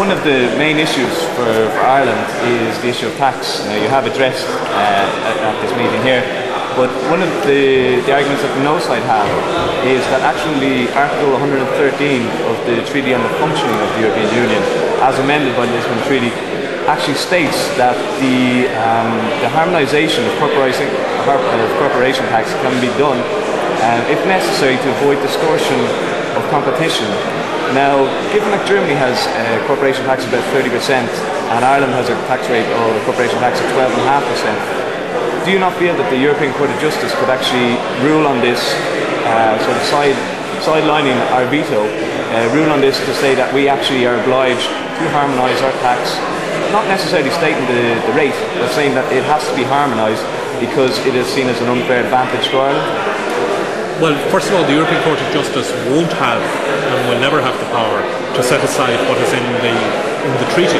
one of the main issues for Ireland is the issue of tax. Now, you have addressed at this meeting here, but one of the arguments that the no side have is that actually Article 113 of the Treaty on the Functioning of the European Union, as amended by the Lisbon Treaty, actually states that the harmonisation of corporation tax can be done, if necessary, to avoid distortion of competition. Now, given that Germany has a corporation tax of about 30% and Ireland has a tax rate of corporation tax of 12.5%, do you not feel that the European Court of Justice could actually rule on this, sort of sidelining our veto, rule on this to say that we actually are obliged to harmonise our tax, not necessarily stating the rate, but saying that it has to be harmonised because it is seen as an unfair advantage to Ireland? Well, first of all, the European Court of Justice won't have and will never have the power to set aside what is in the treaty.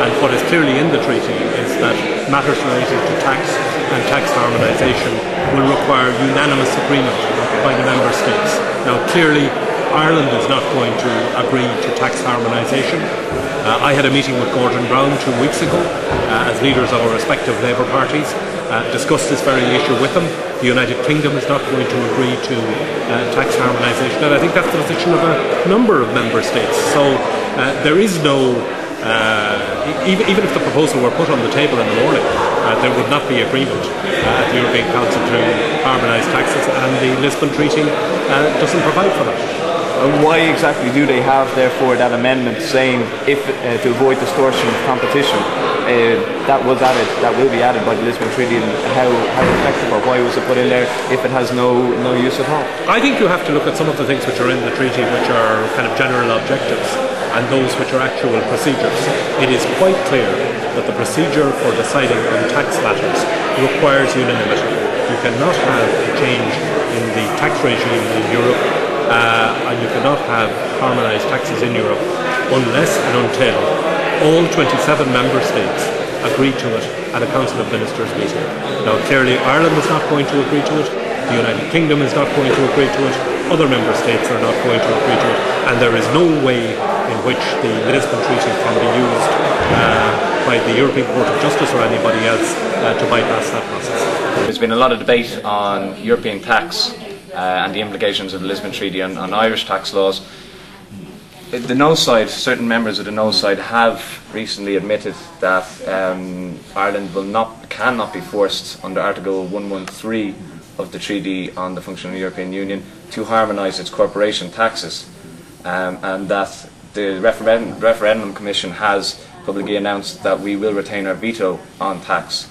And what is clearly in the treaty is that matters relating to tax and tax harmonisation will require unanimous agreement by the member states. Now, clearly, Ireland is not going to agree to tax harmonisation. I had a meeting with Gordon Brown 2 weeks ago as leaders of our respective Labour parties, discussed this very issue with them. The United Kingdom is not going to agree to tax harmonisation, and I think that's the position of a number of member states. So there is no, even if the proposal were put on the table in the morning, there would not be agreement at the European Council to harmonise taxes, and the Lisbon Treaty doesn't provide for that. Why exactly do they have, therefore, that amendment saying if to avoid distortion of competition, that will be added by the Lisbon Treaty, and how effective or why was it put in there if it has no use at all? I think you have to look at some of the things which are in the treaty, which are kind of general objectives, and those which are actual procedures. It is quite clear that the procedure for deciding on tax matters requires unanimity. You cannot have a change in the tax regime in Europe, and you cannot have harmonised taxes in Europe unless and until all 27 member states agree to it at a Council of Ministers meeting. Now, clearly Ireland is not going to agree to it, the United Kingdom is not going to agree to it, other member states are not going to agree to it, and there is no way in which the Lisbon Treaty can be used by the European Court of Justice or anybody else to bypass that process. There's been a lot of debate on European tax and the implications of the Lisbon Treaty on Irish tax laws. The no side, certain members of the no side have recently admitted that Ireland cannot be forced under Article 113 of the Treaty on the Functioning of the European Union to harmonise its corporation taxes, and that the referendum commission has publicly announced that we will retain our veto on tax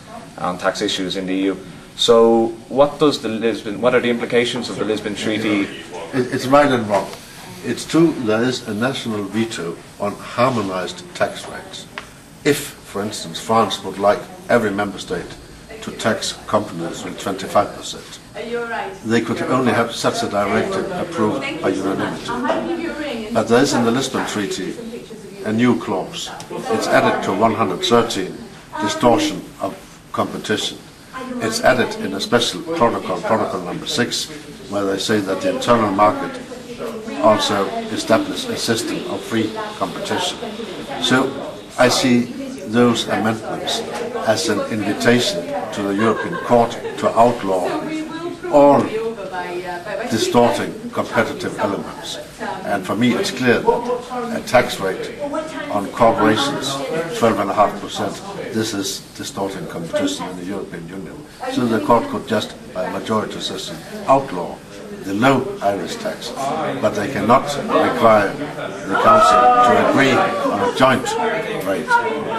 issues in the EU. So what are the implications of the Lisbon Treaty? It's right and wrong. It's true there is a national veto on harmonised tax rates. If, for instance, France would like every member state to tax companies with 25%, they could only have such a directive approved by unanimity. But there is in the Lisbon Treaty a new clause. It's added to 113, distortion of competition. It's added in a special protocol number 6, where they say that the internal market also establish a system of free competition. So I see those amendments as an invitation to the European Court to outlaw all distorting competitive elements. And for me it's clear that a tax rate on corporations, 12.5%, this is distorting competition in the European Union. So the court could just, by a majority decision, outlaw the low Irish tax, but they cannot require the Council to agree on a joint rate.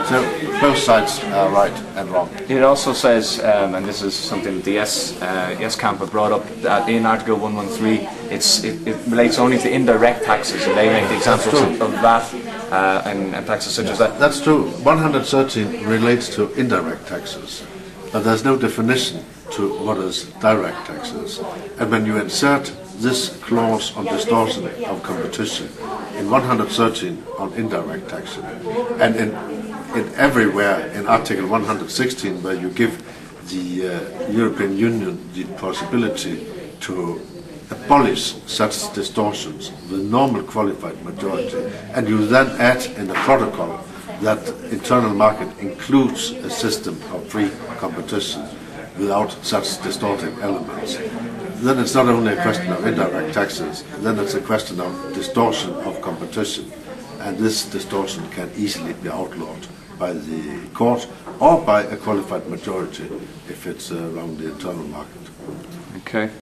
So both sides are right and wrong. It also says, and this is something that the Yes Camp have brought up, that in Article 113 it relates only to indirect taxes, and they make the examples of VAT and taxes such as that. That's true. 113 relates to indirect taxes, but there's no definition to what is direct taxes. And when you insert this clause on distortion of competition in 113 on indirect taxes, and in everywhere in Article 116 where you give the European Union the possibility to abolish such distortions with normal qualified majority, and you then add in the protocol that internal market includes a system of free competition without such distorting elements, then it's not only a question of indirect taxes, then it's a question of distortion of competition, and this distortion can easily be outlawed by the court or by a qualified majority if it's around the internal market. Okay.